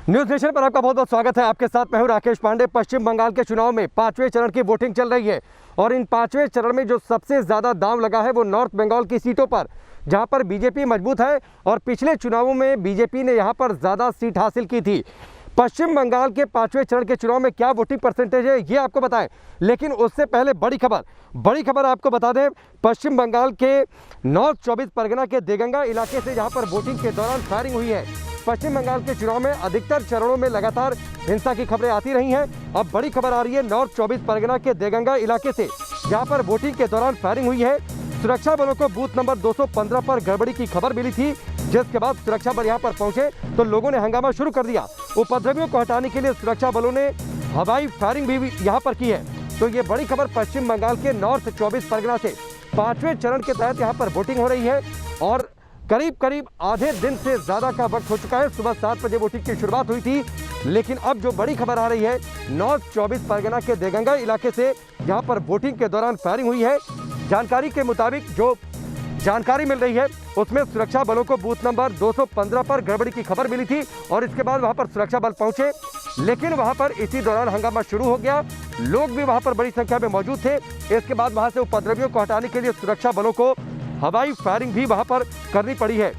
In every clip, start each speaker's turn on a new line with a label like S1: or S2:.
S1: News nation पर आपका बहुत बहुत स्वागत है। आपके साथ मैं हूं राकेश पांडे। पश्चिम बंगाल के चुनाव में 5वें चरण की वोटिंग चल रही है और इन 5वें चरण में जो सबसे ज़्यादा दांव लगा है वो नॉर्थ बंगाल की सीटों पर, जहां पर बीजेपी मजबूत है और पिछले चुनावों में बीजेपी ने यहां पर ज़्यादा सीट हासिल की थी। पश्चिम बंगाल के 5वें चरण के चुनाव में क्या वोटिंग परसेंटेज है ये आपको बताएं, लेकिन उससे पहले बड़ी खबर आपको बता दें। पश्चिम बंगाल के नॉर्थ 24 परगना के देगंगा इलाके से जहां पर वोटिंग के दौरान फायरिंग हुई है। पश्चिम बंगाल के चुनाव में अधिकतर चरणों में लगातार हिंसा की खबरें आती रही हैं। अब बड़ी खबर आ रही है नॉर्थ 24 परगना के देगंगा इलाके से, जहां पर वोटिंग के दौरान फायरिंग हुई है। सुरक्षा बलों को बूथ नंबर 215 पर गड़बड़ी की खबर मिली थी, जिसके बाद सुरक्षा बल यहां पर पहुंचे तो लोगों ने हंगामा शुरू कर दिया। उपद्रवियों को हटाने के लिए सुरक्षा बलों ने हवाई फायरिंग भी यहां पर की है। तो ये बड़ी खबर पश्चिम बंगाल के नॉर्थ 24 परगना से 5वें चरण के तहत यहां पर वोटिंग हो रही है और करीब आधे दिन से ज़्यादा का वक्त हो चुका है। सुबह 7 बजे वोटिंग की शुरुआत हुई थी, लेकिन अब जो बड़ी खबर आ रही है नॉर्थ 24 परगना के देगंगा इलाके से, जहां पर वोटिंग के दौरान फायरिंग हुई है। जानकारी के मुताबिक जो जानकारी मिल रही है उसमें सुरक्षा बलों को बूथ नंबर 215 पर गड़बड़ी की खबर मिली थी और इसके बाद वहां पर सुरक्षा बल पहुंचे, लेकिन वहां पर इसी दौरान हंगामा शुरू हो गया। लोग भी वहां पर बड़ी संख्या में मौजूद थे। इसके बाद वहां से उपद्रवियों को हटाने के लिए सुरक्षा बलों को हवाई फायरिंग भी वहां पर करनी पड़ी है।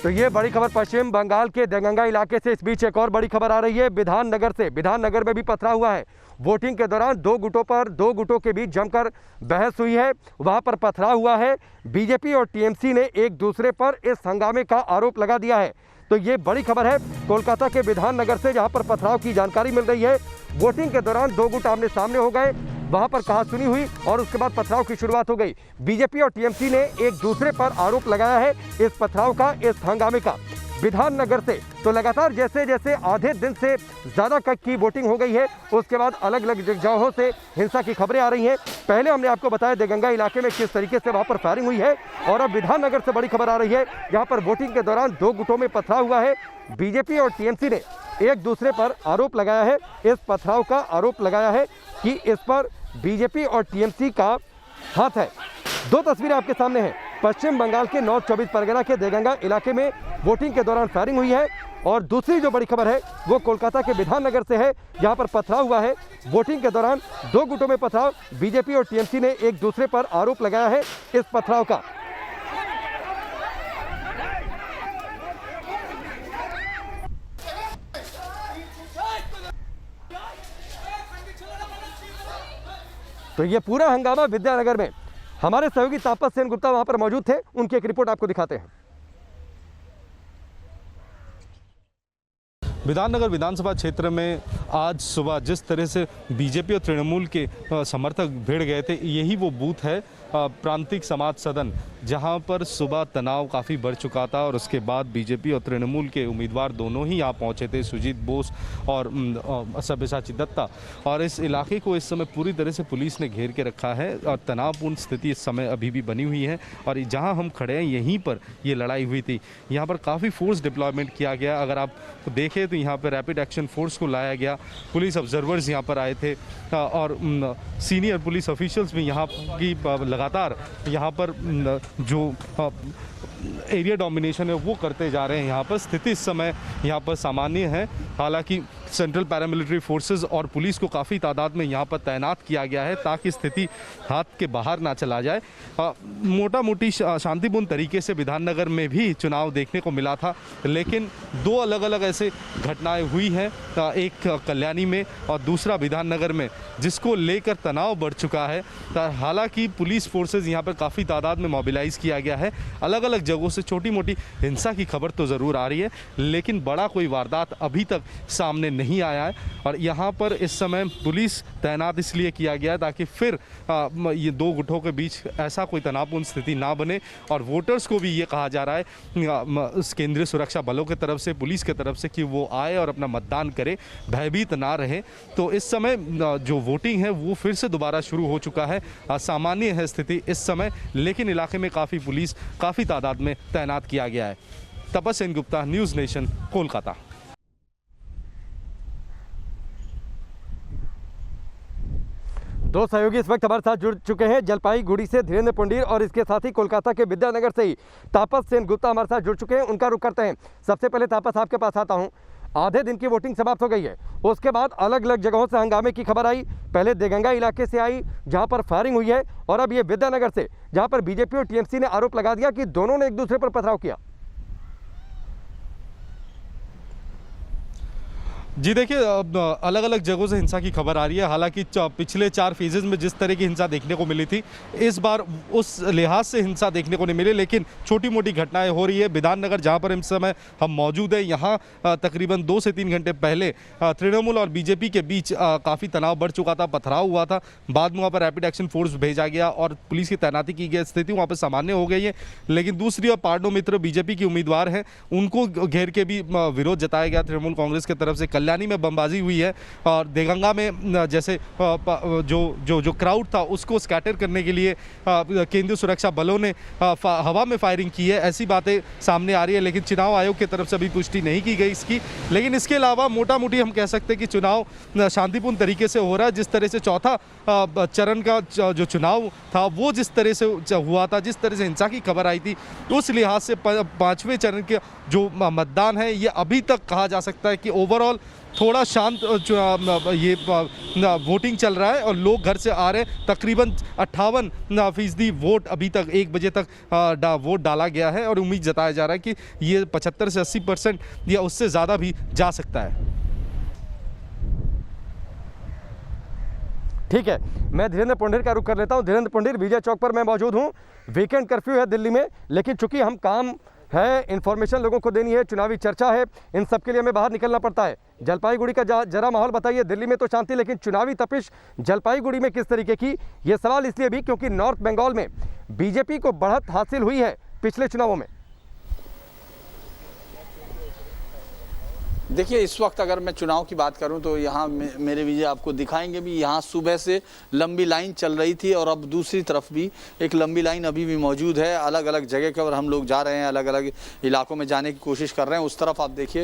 S1: तो ये बड़ी खबर पश्चिम बंगाल के देगंगा इलाके से। इस बीच एक और बड़ी खबर आ रही है विधाननगर से। विधाननगर में भी पथराव हुआ है। वोटिंग के दौरान दो गुटों के बीच जमकर बहस हुई है, वहां पर पथराव हुआ है। बीजेपी और टीएमसी ने एक दूसरे पर इस हंगामे का आरोप लगा दिया है। तो ये बड़ी खबर है कोलकाता के विधाननगर से, जहां पर पथराव की जानकारी मिल रही है। वोटिंग के दौरान दो गुट आमने सामने हो गए, वहां पर कहासुनी हुई और उसके बाद पथराव की शुरुआत हो गई। बीजेपी और टीएमसी ने एक दूसरे पर आरोप लगाया है इस पथराव का, इस हंगामे का। विधाननगर से तो लगातार जैसे जैसे आधे दिन से ज़्यादा की वोटिंग हो गई है, उसके बाद अलग अलग जगहों से हिंसा की खबरें आ रही हैं। पहले हमने आपको बताया देगंगा इलाके में किस तरीके से वहाँ पर फायरिंग हुई है, और अब विधाननगर से बड़ी खबर आ रही है जहाँ पर वोटिंग के दौरान दो गुटों में पथराव हुआ है। बीजेपी और टीएमसी ने एक दूसरे पर आरोप लगाया है, इस पथराव का आरोप लगाया है कि इस पर बीजेपी और टीएमसी का हाथ है। दो तस्वीरें आपके सामने हैं। पश्चिम बंगाल के नॉर्थ 24 परगना के देगंगा इलाके में वोटिंग के दौरान फायरिंग हुई है, और दूसरी जो बड़ी खबर है वो कोलकाता के विधाननगर से है, जहां पर पथराव हुआ है। वोटिंग के दौरान दो गुटों में पथराव, बीजेपी और टीएमसी ने एक दूसरे पर आरोप लगाया है इस पथराव का। तो ये पूरा हंगामा विद्यानगर में। हमारे सहयोगी तापस सेन गुप्ता वहां पर मौजूद थे, उनकी एक रिपोर्ट आपको दिखाते हैं।
S2: विधाननगर विधानसभा क्षेत्र में आज सुबह जिस तरह से बीजेपी और तृणमूल के समर्थक भिड़ गए थे, यही वो बूथ है प्रांतिक समाज सदन, जहां पर सुबह तनाव काफ़ी बढ़ चुका था और उसके बाद बीजेपी और तृणमूल के उम्मीदवार दोनों ही यहाँ पहुंचे थे, सुजीत बोस और सब्यसाची दत्ता। और इस इलाके को इस समय पूरी तरह से पुलिस ने घेर के रखा है और तनावपूर्ण स्थिति इस समय अभी भी बनी हुई है। और जहाँ हम खड़े हैं यहीं पर ये लड़ाई हुई थी। यहाँ पर काफ़ी फोर्स डिप्लॉयमेंट किया गया। अगर आप देखें तो यहाँ पर रैपिड एक्शन फोर्स को लाया गया, पुलिस ऑब्जर्वर्स यहाँ पर आए थे और सीनियर पुलिस ऑफिशियल्स भी यहाँ की लगातार यहाँ पर जो एरिया डोमिनेशन है वो करते जा रहे हैं। यहाँ पर स्थिति इस समय यहाँ पर सामान्य है। हालांकि सेंट्रल पैरामिलिट्री फोर्सेस और पुलिस को काफ़ी तादाद में यहाँ पर तैनात किया गया है ताकि स्थिति हाथ के बाहर ना चला जाए। मोटा मोटी शांतिपूर्ण तरीके से विधाननगर में भी चुनाव देखने को मिला था, लेकिन दो अलग अलग ऐसे घटनाएं हुई हैं, एक कल्याणी में और दूसरा विधाननगर में, जिसको लेकर तनाव बढ़ चुका है। हालांकि पुलिस फोर्सेज यहाँ पर काफ़ी तादाद में मोबिलाइज किया गया है। अलग अलग जगहों से छोटी मोटी हिंसा की खबर तो ज़रूर आ रही है, लेकिन बड़ा कोई वारदात अभी तक सामने नहीं आया है। और यहाँ पर इस समय पुलिस तैनात इसलिए किया गया है ताकि फिर ये दो गुटों के बीच ऐसा कोई तनावपूर्ण स्थिति ना बने। और वोटर्स को भी ये कहा जा रहा है उस केंद्रीय सुरक्षा बलों की तरफ से, पुलिस की तरफ से, कि वो आए और अपना मतदान करें, भयभीत ना रहे। तो इस समय जो वोटिंग है वो फिर से दोबारा शुरू हो चुका है। सामान्य है स्थिति इस समय, लेकिन इलाके में काफ़ी पुलिस काफ़ी तादाद में तैनात किया गया है। तापस सेन गुप्ता, न्यूज़ नेशन, कोलकाता।
S1: दो सहयोगी इस वक्त हमारे साथ जुड़ चुके हैं। जलपाईगुड़ी से धीरेन्द्र पुंडीर और इसके साथ ही कोलकाता के विद्यानगर से ही तापस सेन गुप्ता हमारे साथ जुड़ चुके हैं। उनका रुख करते हैं। सबसे पहले तापस, आपके पास आता हूं। आधे दिन की वोटिंग समाप्त हो गई है, उसके बाद अलग अलग जगहों से हंगामे की खबर आई। पहले देगंगा इलाके से आई जहां पर फायरिंग हुई है, और अब ये विद्यानगर से जहां पर बीजेपी और टीएमसी ने आरोप लगा दिया कि दोनों ने एक दूसरे पर पथराव किया।
S2: जी देखिए, अलग अलग जगहों से हिंसा की खबर आ रही है। हालांकि पिछले 4 फेजेज में जिस तरह की हिंसा देखने को मिली थी, इस बार उस लिहाज से हिंसा देखने को नहीं मिली, लेकिन छोटी मोटी घटनाएं हो रही है। विधाननगर जहां पर इस समय हम मौजूद हैं, यहाँ तकरीबन 2 से 3 घंटे पहले तृणमूल और बीजेपी के बीच काफ़ी तनाव बढ़ चुका था, पथराव हुआ था। बाद में वहाँ पर रैपिड एक्शन फोर्स भेजा गया और पुलिस की तैनाती की गई। स्थिति वहाँ पर सामान्य हो गई है। लेकिन दूसरी ओर पांडु मित्र बीजेपी की उम्मीदवार हैं, उनको घेर के भी विरोध जताया गया तृणमूल कांग्रेस की तरफ से। कल्याणी में बमबाजी हुई है और देगंगा में जैसे जो क्राउड था उसको स्कैटर करने के लिए केंद्रीय सुरक्षा बलों ने हवा में फायरिंग की है। ऐसी बातें सामने आ रही है, लेकिन चुनाव आयोग की तरफ से अभी पुष्टि नहीं की गई इसकी। लेकिन इसके अलावा मोटा मोटी हम कह सकते हैं कि चुनाव शांतिपूर्ण तरीके से हो रहा है। जिस तरह से चौथा चरण का जो चुनाव था वो जिस तरह से हुआ था, जिस तरह से हिंसा की खबर आई थी, उस लिहाज से 5वें चरण के जो मतदान है ये अभी तक कहा जा सकता है कि ओवरऑल थोड़ा शांत ये वोटिंग चल रहा है और लोग घर से आ रहे हैं। तकरीबन 58% वोट अभी तक 1 बजे तक वोट डाला गया है और उम्मीद जताया जा रहा है कि ये 75 से 80% या उससे ज़्यादा भी जा सकता है।
S1: ठीक है, मैं धीरेन्द्र पुंडीर का रुख कर लेता हूं। धीरेन्द्र पुंडीर, विजय चौक पर मैं मौजूद हूं। वीकेंड कर्फ्यू है दिल्ली में, लेकिन चूंकि हम काम है, इन्फॉर्मेशन लोगों को देनी है, चुनावी चर्चा है, इन सब के लिए हमें बाहर निकलना पड़ता है। जलपाईगुड़ी का जरा माहौल बताइए। दिल्ली में तो शांति, लेकिन चुनावी तपिश जलपाईगुड़ी में किस तरीके की? ये सवाल इसलिए भी क्योंकि नॉर्थ बंगाल में बीजेपी को बढ़त हासिल हुई है पिछले चुनावों में।
S3: देखिए, इस वक्त अगर मैं चुनाव की बात करूं तो यहाँ मेरे विजय आपको दिखाएंगे भी, यहाँ सुबह से लंबी लाइन चल रही थी और अब दूसरी तरफ भी एक लंबी लाइन अभी भी मौजूद है। अलग अलग जगह के और हम लोग जा रहे हैं, अलग अलग इलाकों में जाने की कोशिश कर रहे हैं। उस तरफ आप देखिए,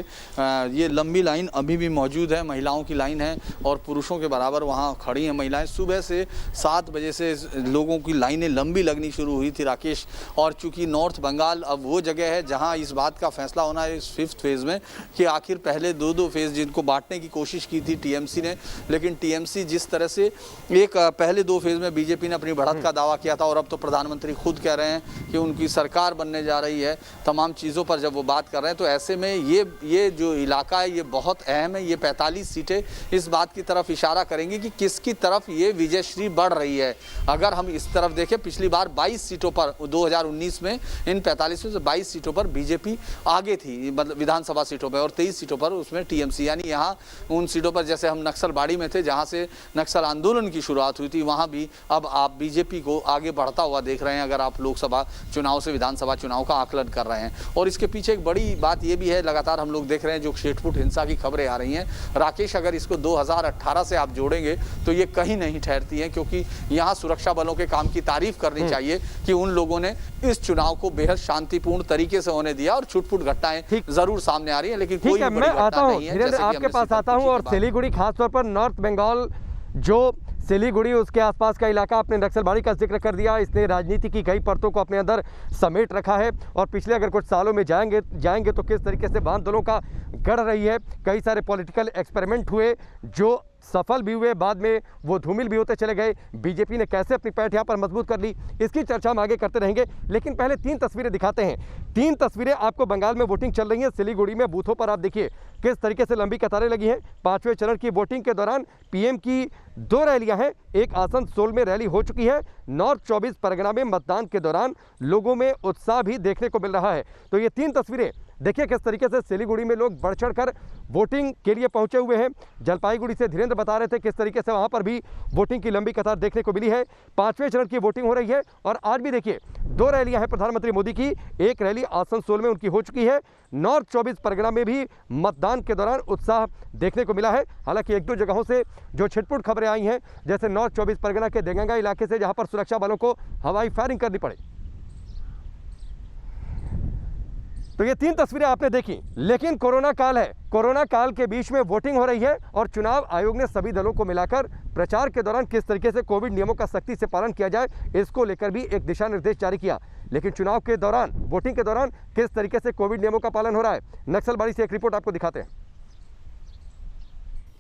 S3: ये लंबी लाइन अभी भी मौजूद है, महिलाओं की लाइन है और पुरुषों के बराबर वहाँ खड़ी हैं महिलाएँ। सुबह से 7 बजे से लोगों की लाइनें लंबी लगनी शुरू हुई थी राकेश। और चूँकि नॉर्थ बंगाल अब वो जगह है जहाँ इस बात का फैसला होना है इस 5th फेज़ में कि आखिर पहले 2 फेज जिनको बांटने की कोशिश की थी टीएमसी ने, लेकिन टीएमसी जिस तरह से एक पहले 2 फेज में बीजेपी ने अपनी बढ़त का दावा किया था और अब तो प्रधानमंत्री खुद कह रहे हैं कि उनकी सरकार बनने जा रही है, तमाम चीज़ों पर जब वो बात कर रहे हैं, तो ऐसे में ये जो इलाका है ये बहुत अहम है। ये 45 सीटें इस बात की तरफ इशारा करेंगी कि किसकी तरफ ये विजयश्री बढ़ रही है। अगर हम इस तरफ देखें, पिछली बार 22 सीटों पर 2019 में इन 45 में से 22 सीटों पर बीजेपी आगे थी, मतलब विधानसभा सीटों पर, और 23 सीटों पर उसमें टीएमसी। यानी यहाँ उन सीटों पर जैसे हम नक्सलबाड़ी में थे जहाँ से नक्सल आंदोलन की शुरुआत हुई थी, वहाँ भी अब आप बीजेपी को आगे बढ़ता हुआ देख रहे हैं अगर आप लोकसभा चुनाव से विधानसभा चुनाव का आकलन कर रहे हैं। और इसके पीछे एक बड़ी बात ये भी है, लगातार हम लोग देख रहे हैं जो छिटपुट हिंसा की खबरें आ रही हैं राकेश, अगर इसको 2018 से आप जोड़ेंगे तो ये कहीं नहीं ठहरती हैं, क्योंकि यहाँ सुरक्षा बलों के काम की तारीफ करनी चाहिए कि उन लोगों ने इस चुनाव को बेहद शांतिपूर्ण तरीके से होने दिया। और छुटपुट घटनाएं जरूर सामने आ रही है, लेकिन कोई बड़ी घटना नहीं है।
S1: धीरेन्द्र, आपके पास आता हूं। और सिलीगुड़ी, खासतौर पर नॉर्थ बंगाल, जो सिलीगुड़ी उसके आसपास का इलाका, आपने नक्सलबाड़ी का जिक्र कर दिया, इसने राजनीति की कई परतों को अपने अंदर समेट रखा है। और पिछले अगर कुछ सालों में जाएंगे तो किस तरीके से वाम दलों का गढ़ रही है। कई सारे पॉलिटिकल एक्सपेरिमेंट हुए जो सफल भी हुए, बाद में वो धूमिल भी होते चले गए। बीजेपी ने कैसे अपनी पैठ यहाँ पर मजबूत कर ली, इसकी चर्चा हम आगे करते रहेंगे। लेकिन पहले 3 तस्वीरें दिखाते हैं। 3 तस्वीरें आपको बंगाल में वोटिंग चल रही है। सिलीगुड़ी में बूथों पर आप देखिए किस तरीके से लंबी कतारें लगी हैं। 5वें चरण की वोटिंग के दौरान पीएम की 2 रैलियां हैं। एक आसनसोल में रैली हो चुकी है। नॉर्थ 24 परगना में मतदान के दौरान लोगों में उत्साह भी देखने को मिल रहा है। तो ये 3 तस्वीरें देखिए किस तरीके से सिलीगुड़ी में लोग बढ़ चढ़ कर वोटिंग के लिए पहुंचे हुए हैं। जलपाईगुड़ी से धीरेन्द्र बता रहे थे किस तरीके से वहां पर भी वोटिंग की लंबी कतार देखने को मिली है। 5वें चरण की वोटिंग हो रही है और आज भी देखिए 2 रैलियां हैं प्रधानमंत्री मोदी की। एक रैली आसनसोल में उनकी हो चुकी है। नॉर्थ 24 परगना में भी मतदान के दौरान उत्साह देखने को मिला है। हालांकि 1-2 जगहों से जो छिटपुट खबरें आई हैं, जैसे नॉर्थ 24 परगना के देगंगा इलाके से, जहां पर सुरक्षा बलों को हवाई फायरिंग करनी पड़े। तो ये 3 तस्वीरें आपने देखी, लेकिन कोरोना काल है, कोरोना काल के बीच में वोटिंग हो रही है और चुनाव आयोग ने सभी दलों को मिलाकर प्रचार के दौरान किस तरीके से कोविड नियमों का सख्ती से पालन किया जाए, इसको लेकर भी एक दिशा निर्देश जारी किया। लेकिन चुनाव के दौरान, वोटिंग के दौरान किस तरीके से कोविड नियमों का पालन हो रहा है, नक्सलबाड़ी से एक रिपोर्ट आपको दिखाते हैं।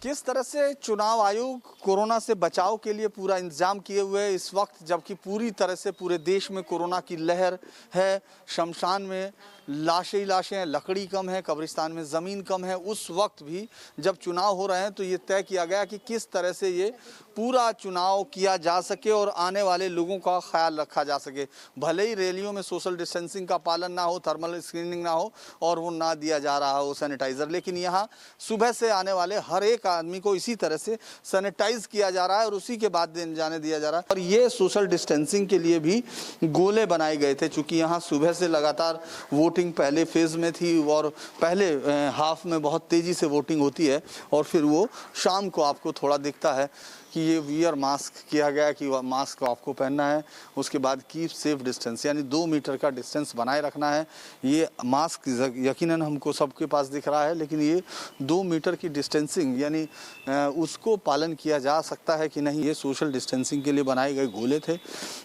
S3: किस तरह से चुनाव आयोग कोरोना से बचाव के लिए पूरा इंतजाम किए हुए इस वक्त, जबकि पूरी तरह से पूरे देश में कोरोना की लहर है, शमशान में लाशें ही लाशें हैं, लकड़ी कम है, कब्रिस्तान में ज़मीन कम है, उस वक्त भी जब चुनाव हो रहे हैं तो ये तय किया गया कि किस तरह से ये पूरा चुनाव किया जा सके और आने वाले लोगों का ख्याल रखा जा सके। भले ही रैलियों में सोशल डिस्टेंसिंग का पालन ना हो, थर्मल स्क्रीनिंग ना हो और वो ना दिया जा रहा हो सैनिटाइज़र, लेकिन यहाँ सुबह से आने वाले हर एक आदमी को इसी तरह से सैनिटाइज किया जा रहा है और उसी के बाद जाने दिया जा रहा है। और ये सोशल डिस्टेंसिंग के लिए भी गोले बनाए गए थे, चूँकि यहाँ सुबह से लगातार वोटिंग पहले फेज़ में थी और पहले हाफ में बहुत तेज़ी से वोटिंग होती है और फिर वो शाम को आपको थोड़ा दिखता है कि ये वियर मास्क किया गया कि मास्क आपको पहनना है, उसके बाद कीप सेफ डिस्टेंस, यानी 2 मीटर का डिस्टेंस बनाए रखना है। ये मास्क यकीनन हमको सबके पास दिख रहा है, लेकिन ये 2 मीटर की डिस्टेंसिंग यानी उसको पालन किया जा सकता है कि नहीं, ये सोशल डिस्टेंसिंग के लिए बनाए गए गोले थे,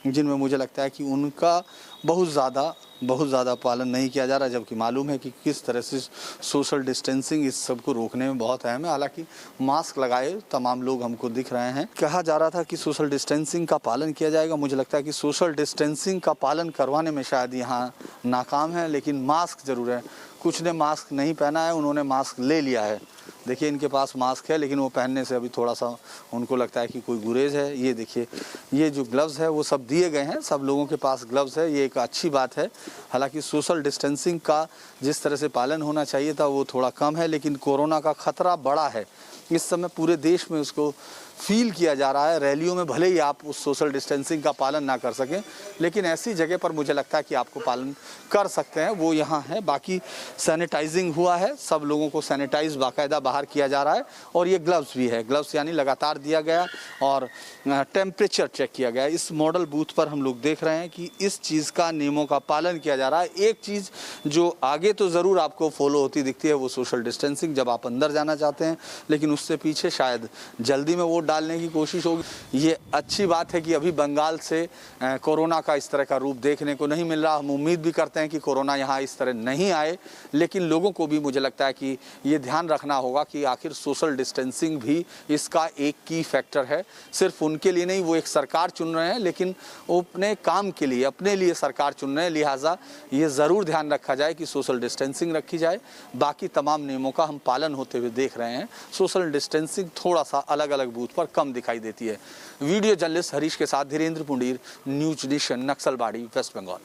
S3: जिनमें मुझे लगता है कि उनका बहुत ज़्यादा पालन नहीं किया जा रहा, जबकि मालूम है कि किस तरह से सोशल डिस्टेंसिंग इस सब को रोकने में बहुत अहम है। हालांकि मास्क लगाए तमाम लोग हमको दिख रहे हैं। कहा जा रहा था कि सोशल डिस्टेंसिंग का पालन किया जाएगा, मुझे लगता है कि सोशल डिस्टेंसिंग का पालन करवाने में शायद यहाँ नाकाम है, लेकिन मास्क ज़रूर है। कुछ ने मास्क नहीं पहना है, उन्होंने मास्क ले लिया है। देखिए इनके पास मास्क है, लेकिन वो पहनने से अभी थोड़ा सा उनको लगता है कि कोई गुरेज है। ये देखिए, ये जो ग्लव्स है वो सब दिए गए हैं, सब लोगों के पास ग्लव्स है, ये एक अच्छी बात है। हालांकि सोशल डिस्टेंसिंग का जिस तरह से पालन होना चाहिए था वो थोड़ा कम है, लेकिन कोरोना का खतरा बड़ा है इस समय, पूरे देश में उसको फील किया जा रहा है। रैलियों में भले ही आप उस सोशल डिस्टेंसिंग का पालन ना कर सकें, लेकिन ऐसी जगह पर मुझे लगता है कि आपको पालन कर सकते हैं, वो यहाँ है। बाकी सैनिटाइजिंग हुआ है, सब लोगों को सैनिटाइज बाकायदा बाहर किया जा रहा है और ये ग्लव्स भी है, ग्लव्स यानी लगातार दिया गया और टेम्परेचर चेक किया गया। इस मॉडल बूथ पर हम लोग देख रहे हैं कि इस चीज़ का नियमों का पालन किया जा रहा है। एक चीज़ जो आगे तो ज़रूर आपको फॉलो होती दिखती है वो सोशल डिस्टेंसिंग, जब आप अंदर जाना चाहते हैं, लेकिन उससे पीछे शायद जल्दी में वोट डालने की कोशिश होगी। ये अच्छी बात है कि अभी बंगाल से कोरोना का इस तरह का रूप देखने को नहीं मिल रहा। हम उम्मीद भी करते हैं कि कोरोना यहाँ इस तरह नहीं आए, लेकिन लोगों को भी मुझे लगता है कि ये ध्यान रखना होगा कि आखिर सोशल डिस्टेंसिंग भी इसका एक की फैक्टर है। सिर्फ उनके लिए नहीं, वो एक सरकार चुन रहे हैं, लेकिन वो अपने काम के लिए, अपने लिए सरकार चुन रहे हैं, लिहाजा ये ज़रूर ध्यान रखा जाए कि सोशल डिस्टेंसिंग रखी जाए। बाकी तमाम नियमों का हम पालन होते हुए देख रहे हैं। सोशल डिस्टेंसिंग थोड़ा सा अलग अलग बूथ पर कम दिखाई देती है। वीडियो जर्नलिस्ट हरीश के साथ Dhirendra Pundir, news edition, Naxalbari, West Bengal.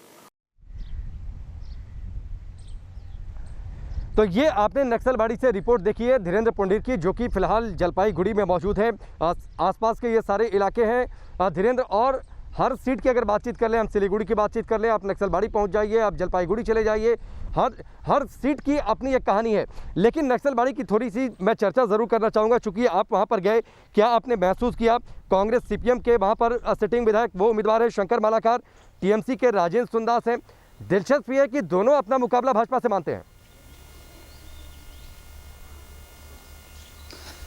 S1: तो ये आपने नक्सलबाड़ी से रिपोर्ट देखी है धीरेन्द्र पुंडीर की, जो कि फिलहाल जलपाईगुड़ी में मौजूद है। आसपास के ये सारे इलाके हैं धीरेन्द्र, और हर सीट की अगर बातचीत कर लें, हम सिलीगुड़ी की बातचीत कर लें, आप नक्सलबाड़ी पहुंच जाइए, आप जलपाईगुड़ी चले जाइए, हर सीट की अपनी एक कहानी है। लेकिन नक्सलबाड़ी की थोड़ी सी मैं चर्चा ज़रूर करना चाहूँगा, चूँकि आप वहाँ पर गए, क्या आपने महसूस किया? कांग्रेस सीपीएम के वहाँ पर सिटिंग विधायक वो उम्मीदवार है शंकर मालाकार, टीएमसी के राजेंद्र सुंदास हैं। दिलचस्प ये है कि दोनों अपना मुकाबला भाजपा से मानते हैं।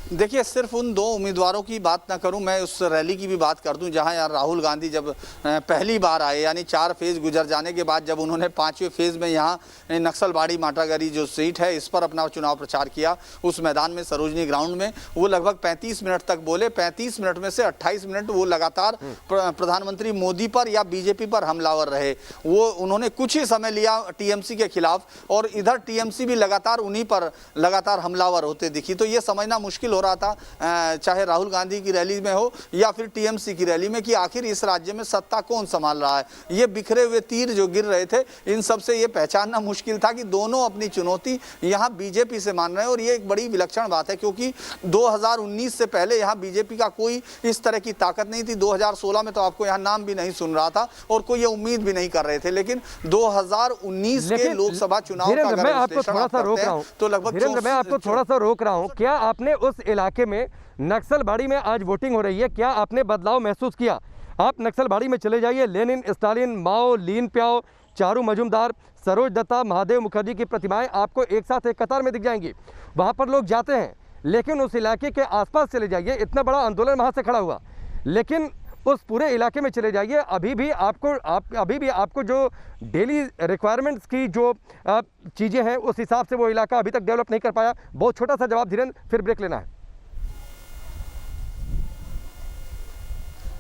S3: देखिए, सिर्फ उन 2 उम्मीदवारों की बात ना करूं, मैं उस रैली की भी बात कर दूं जहां यार राहुल गांधी जब पहली बार आए, यानी 4 फेज़ गुजर जाने के बाद जब उन्होंने 5वें फेज़ में यहां नक्सलबाड़ी माटागरी जो सीट है इस पर अपना चुनाव प्रचार किया, उस मैदान में सरोजनी ग्राउंड में, वो लगभग 35 मिनट तक बोले। 35 मिनट में से 28 मिनट वो लगातार प्रधानमंत्री मोदी पर या बीजेपी पर हमलावर रहे। वो उन्होंने कुछ ही समय लिया टीएमसी के खिलाफ और इधर टीएमसी भी लगातार उन्हीं पर लगातार हमलावर होते दिखी। तो ये समझना मुश्किल हो रहा था, चाहे राहुल गांधी की रैली में हो या फिर टीएमसी की रैली में, कि आखिर इस राज्य में सत्ता कौन संभाल रहा है। ये बिखरे हुए तीर जो गिर रहे थे, इन सब से ये पहचानना मुश्किल था कि दोनों अपनी चुनौती यहाँ बीजेपी से मान रहे हैं। और ये एक बड़ी विलक्षण बात है, क्योंकि 2019 से पहले यहाँ बीजेपी का कोई इस तरह की ताकत नहीं थी। 2016 में तो आपको यहाँ नाम भी नहीं सुन रहा था और कोई ये उम्मीद भी नहीं कर रहे थे, लेकिन 2019 के लोकसभा चुनाव का अगर
S1: मैं आपको थोड़ा सा रोक रहा हूँ,
S3: तो लगभग
S1: मैं आपको थोड़ा सा रोक रहा हूँ। क्या आपने उस इलाके में नक्सलबाड़ी में आज वोटिंग हो रही है, क्या आपने बदलाव महसूस किया? आप नक्सलबाड़ी में चले जाइए, लेनिन, स्टालिन, माओ, लीन प्याओ, चारू मजूमदार, सरोज दत्ता, महादेव मुखर्जी की प्रतिमाएं आपको एक साथ एक कतार में दिख जाएंगी। वहाँ पर लोग जाते हैं, लेकिन उस इलाके के आसपास चले जाइए, इतना बड़ा आंदोलन वहाँ से खड़ा हुआ, लेकिन उस पूरे इलाके में चले जाइए, अभी भी आपको जो डेली रिक्वायरमेंट्स की जो चीज़ें हैं उस हिसाब से वो इलाका अभी तक डेवलप नहीं कर पाया। बहुत छोटा सा जवाब धीरेन्द्र, फिर ब्रेक लेना है।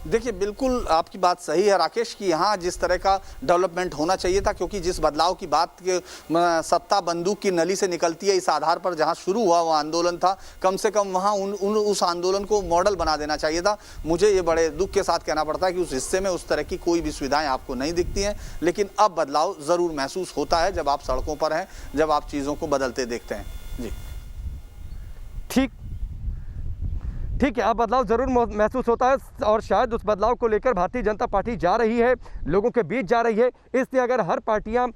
S3: देखिए, बिल्कुल आपकी बात सही है राकेश कि यहाँ जिस तरह का डेवलपमेंट होना चाहिए था, क्योंकि जिस बदलाव की बात सत्ता बंदूक की नली से निकलती है, इस आधार पर जहाँ शुरू हुआ वो आंदोलन था, कम से कम वहाँ उस आंदोलन को मॉडल बना देना चाहिए था। मुझे ये बड़े दुख के साथ कहना पड़ता है कि उस हिस्से में उस तरह की कोई भी सुविधाएं आपको नहीं दिखती हैं, लेकिन अब बदलाव ज़रूर महसूस होता है जब आप सड़कों पर हैं, जब आप चीज़ों को बदलते देखते हैं। जी
S1: ठीक है, अब बदलाव ज़रूर महसूस होता है और शायद उस बदलाव को लेकर भारतीय जनता पार्टी जा रही है, लोगों के बीच जा रही है। इसलिए अगर हर पार्टियां,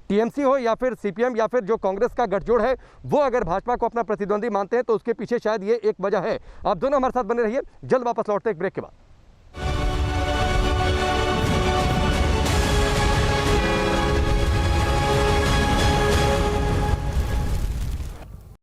S1: टीएमसी हो या फिर सीपीएम या फिर जो कांग्रेस का गठजोड़ है, वो अगर भाजपा को अपना प्रतिद्वंदी मानते हैं तो उसके पीछे शायद ये एक वजह है। आप दोनों हमारे साथ बने रहिए, जल्द वापस लौटते एक ब्रेक के बाद।